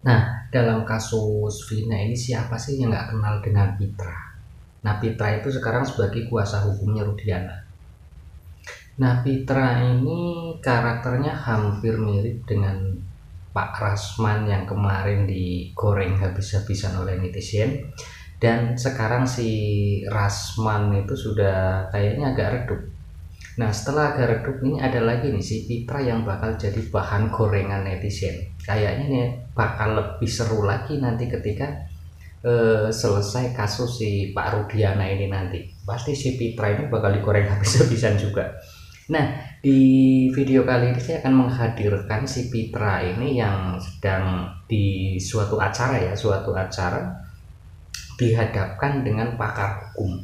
Nah, dalam kasus Vina ini siapa sih yang nggak kenal dengan Pitra? Nah, Pitra itu sekarang sebagai kuasa hukumnya Rudiana. Nah, Pitra ini karakternya hampir mirip dengan Pak Rasman yang kemarin digoreng habis-habisan oleh netizen. Dan sekarang si Rasman itu sudah kayaknya agak redup. Nah, setelah agak redup ini ada lagi nih si Pitra yang bakal jadi bahan gorengan netizen. Kayaknya nih bakal lebih seru lagi nanti ketika selesai kasus si Pak Rudiana ini nanti. Pasti si Pitra ini bakal digoreng habis-habisan juga. Nah, di video kali ini saya akan menghadirkan si Pitra ini yang sedang di suatu acara dihadapkan dengan pakar hukum.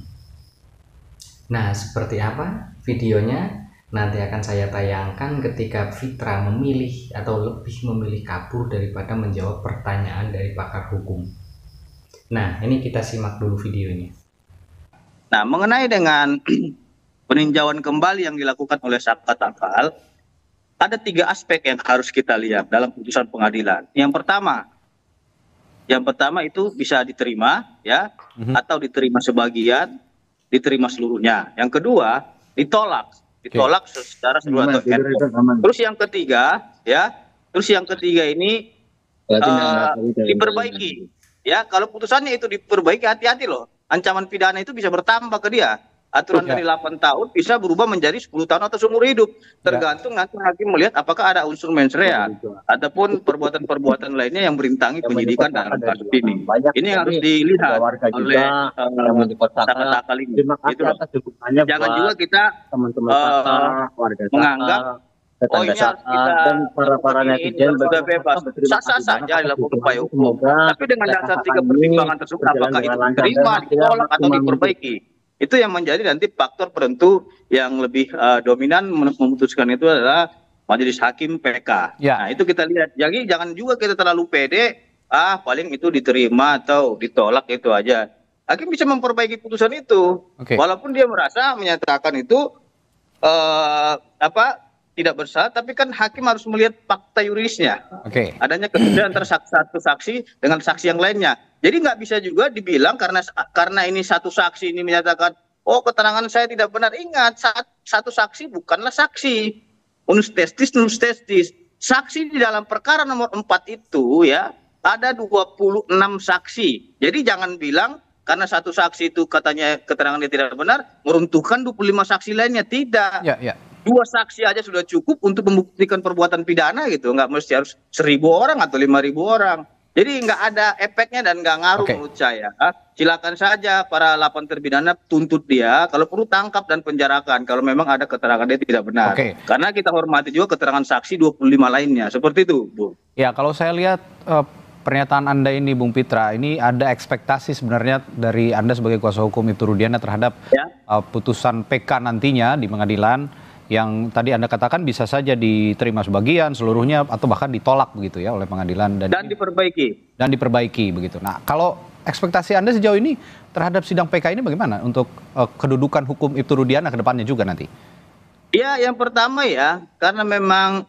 Nah, seperti apa videonya? Nanti akan saya tayangkan ketika Pitra memilih atau lebih memilih kabur daripada menjawab pertanyaan dari pakar hukum. Nah, ini kita simak dulu videonya. Nah, mengenai dengan peninjauan kembali yang dilakukan oleh Saka Takkal, ada 3 aspek yang harus kita lihat dalam putusan pengadilan. Yang pertama itu bisa diterima ya, atau diterima sebagian, diterima seluruhnya. Yang kedua ditolak secara seluruh. Terus yang ketiga ini diperbaiki. Ya, kalau putusannya itu diperbaiki, hati-hati loh. Ancaman pidana itu bisa bertambah ke dia. Aturan dari 8 tahun bisa berubah menjadi 10 tahun atau seumur hidup. Tergantung nanti hakim melihat apakah ada unsur mens rea ataupun perbuatan-perbuatan lainnya yang merintangi penyidikan dalam kasus ini. Ini yang harus dilihat oleh Saka Takkal ini. Jangan juga kita menganggap ini harus kita para netizen sudah bebas, sah-sah saja dilakukan upaya hukum. Tapi dengan dasar 3 pertimbangan tersebut, apakah itu diterima, ditolak, atau diperbaiki, itu yang menjadi nanti faktor penentu yang lebih dominan memutuskan itu adalah majelis hakim PK. Nah, itu kita lihat. Jadi jangan juga kita terlalu pede, paling itu diterima atau ditolak itu aja. Hakim bisa memperbaiki putusan itu, walaupun dia merasa menyatakan itu tidak bersalah, tapi kan hakim harus melihat fakta yuridisnya. Adanya kebedaan antara satu saksi dengan saksi yang lainnya. Jadi nggak bisa juga dibilang karena ini satu saksi ini menyatakan, oh keterangan saya tidak benar. Ingat, satu saksi bukanlah saksi. Unus testis. Saksi di dalam perkara nomor 4 itu ya ada 26 saksi. Jadi jangan bilang karena satu saksi itu katanya keterangannya tidak benar, meruntuhkan 25 saksi lainnya. Tidak. 2 saksi aja sudah cukup untuk membuktikan perbuatan pidana gitu. Nggak mesti harus 1.000 orang atau 5.000 orang. Jadi nggak ada efeknya dan nggak ngaruh menurut saya. Silakan saja para 8 terpidana tuntut dia. Kalau perlu tangkap dan penjarakan. Kalau memang ada keterangan dia tidak benar. Karena kita hormati juga keterangan saksi 25 lainnya. Seperti itu, Bu. Ya, kalau saya lihat pernyataan Anda ini, Bung Pitra, ini ada ekspektasi sebenarnya dari Anda sebagai kuasa hukum Ibtu Rudiana terhadap putusan PK nantinya di pengadilan, yang tadi Anda katakan bisa saja diterima sebagian, seluruhnya, atau bahkan ditolak begitu ya oleh pengadilan dan diperbaiki begitu. Nah, kalau ekspektasi Anda sejauh ini terhadap sidang PK ini bagaimana untuk kedudukan hukum Ibtu Rudiana ke depannya juga nanti? Ya, yang pertama ya, karena memang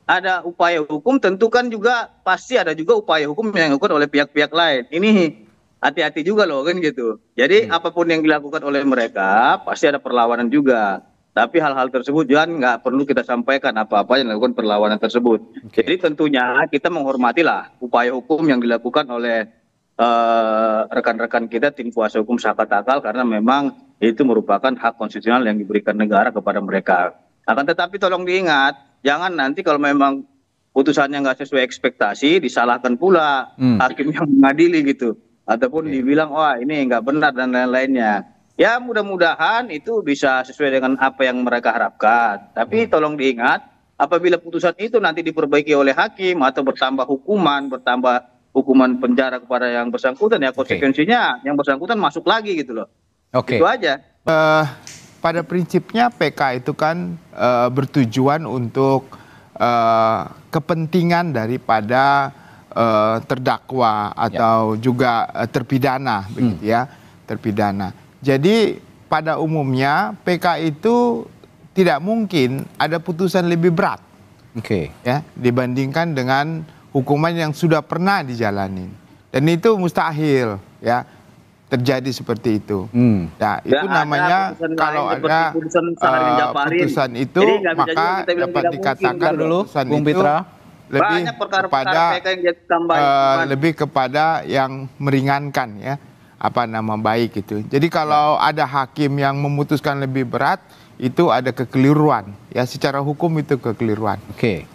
ada upaya hukum, tentu kan juga pasti ada juga upaya hukum yang dilakukan oleh pihak-pihak lain. Ini hati-hati juga loh kan gitu. Jadi apapun yang dilakukan oleh mereka pasti ada perlawanan juga. Tapi hal-hal tersebut jangan nggak perlu kita sampaikan apa-apa yang dilakukan perlawanan tersebut. Jadi tentunya kita menghormatilah upaya hukum yang dilakukan oleh rekan-rekan kita tim kuasa hukum Saka Takkal, karena memang itu merupakan hak konstitusional yang diberikan negara kepada mereka. Akan tetapi tolong diingat, jangan nanti kalau memang putusannya nggak sesuai ekspektasi disalahkan pula hakim yang mengadili gitu, ataupun dibilang wah ini nggak benar dan lain-lainnya. Ya mudah-mudahan itu bisa sesuai dengan apa yang mereka harapkan. Tapi tolong diingat, apabila putusan itu nanti diperbaiki oleh hakim atau bertambah hukuman penjara kepada yang bersangkutan, ya konsekuensinya yang bersangkutan masuk lagi gitu loh. Itu aja. Pada prinsipnya PK itu kan bertujuan untuk kepentingan daripada terdakwa atau juga terpidana, begitu ya, terpidana. Jadi pada umumnya PK itu tidak mungkin ada putusan lebih berat, ya, dibandingkan dengan hukuman yang sudah pernah dijalani. Dan itu mustahil ya terjadi seperti itu. Nah, itu namanya kalau ada putusan itu maka dapat dikatakan putusan itu lebih kepada lebih kepada yang meringankan ya, apa nama baik itu. Jadi kalau ada hakim yang memutuskan lebih berat, itu ada kekeliruan ya, secara hukum itu kekeliruan.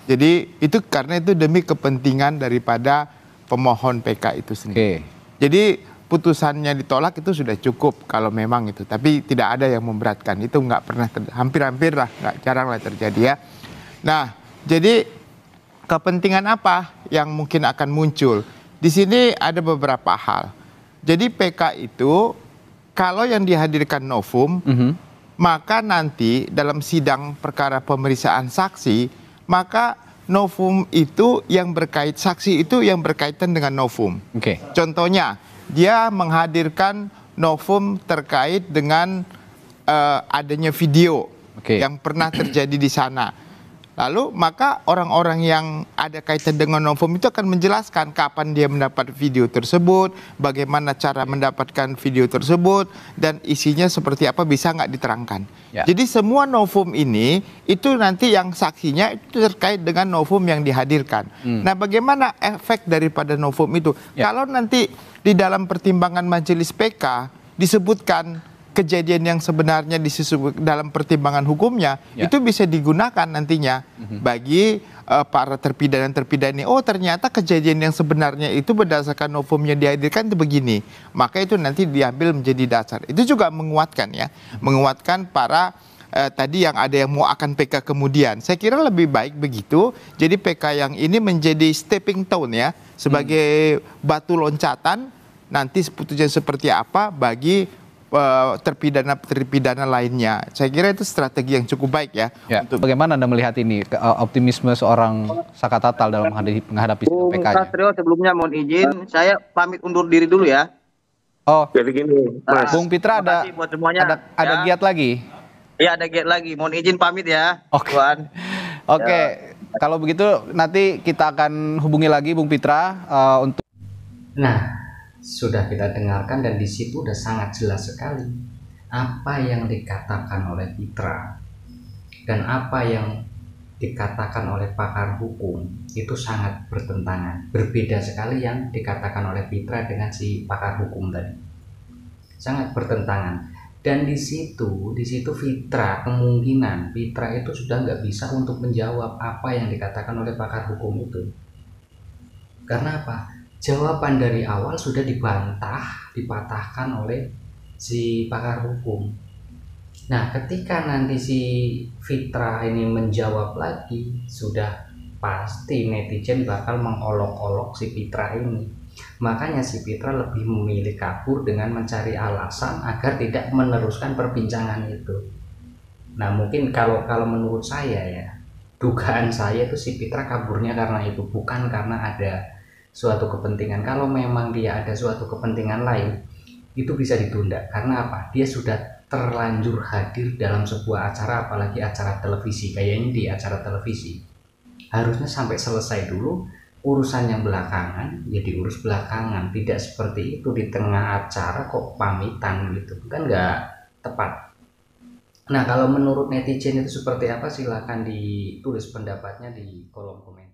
Jadi itu karena itu demi kepentingan daripada pemohon PK itu sendiri. Jadi putusannya ditolak itu sudah cukup kalau memang itu, tapi tidak ada yang memberatkan, itu nggak pernah hampir-hampir lah, nggak jarang lah terjadi ya. Nah, jadi kepentingan apa yang mungkin akan muncul di sini? Ada beberapa hal. Jadi PK itu kalau yang dihadirkan novum, maka nanti dalam sidang perkara pemeriksaan saksi, maka novum itu yang saksi itu yang berkaitan dengan novum. Contohnya, dia menghadirkan novum terkait dengan adanya video yang pernah terjadi di sana. Lalu maka orang-orang yang ada kaitan dengan novum itu akan menjelaskan kapan dia mendapat video tersebut, bagaimana cara mendapatkan video tersebut, dan isinya seperti apa bisa nggak diterangkan. Jadi semua novum ini itu nanti yang saksinya itu terkait dengan novum yang dihadirkan. Nah, bagaimana efek daripada novum itu? Kalau nanti di dalam pertimbangan majelis PK disebutkan kejadian yang sebenarnya disebut dalam pertimbangan hukumnya, itu bisa digunakan nantinya bagi para terpidana-terpidana. Oh, ternyata kejadian yang sebenarnya itu berdasarkan novum yang dihadirkan itu begini. Maka itu nanti diambil menjadi dasar. Itu juga menguatkan ya, menguatkan para tadi yang ada yang mau akan PK kemudian. Saya kira lebih baik begitu. Jadi PK yang ini menjadi stepping stone ya, sebagai batu loncatan nanti putusnya seperti apa bagi terpidana lainnya. Saya kira itu strategi yang cukup baik ya. Untuk bagaimana Anda melihat ini optimisme seorang Saka Tatal dalam menghadapi PK-nya? Satrio, sebelumnya mohon izin, saya pamit undur diri dulu ya. Oh, jadi gini, Bung Pitra ada giat lagi? Iya, ada giat lagi. Mohon izin pamit ya. Oke. Kalau begitu nanti kita akan hubungi lagi Bung Pitra untuk. Nah, sudah kita dengarkan dan di situ udah sangat jelas sekali apa yang dikatakan oleh Pitra dan apa yang dikatakan oleh pakar hukum itu sangat bertentangan. Berbeda sekali yang dikatakan oleh Pitra dengan si pakar hukum tadi. Sangat bertentangan. Dan di situ kemungkinan Pitra itu sudah nggak bisa untuk menjawab apa yang dikatakan oleh pakar hukum itu. Karena apa? Jawaban dari awal sudah dipatahkan oleh si pakar hukum. Nah, ketika nanti si Pitra ini menjawab lagi, sudah pasti netizen bakal mengolok-olok si Pitra ini. Makanya si Pitra lebih memilih kabur dengan mencari alasan agar tidak meneruskan perbincangan itu. Nah, mungkin kalau menurut saya ya, dugaan saya itu si Pitra kaburnya karena itu, bukan karena ada suatu kepentingan. Kalau memang dia ada suatu kepentingan lain, itu bisa ditunda. Karena apa? Dia sudah terlanjur hadir dalam sebuah acara, apalagi acara televisi. Kayaknya di acara televisi harusnya sampai selesai dulu, urusan yang belakangan ya diurus belakangan. Tidak seperti itu di tengah acara kok pamitan gitu, kan nggak tepat. Nah, kalau menurut netizen itu seperti apa, silakan ditulis pendapatnya di kolom komentar.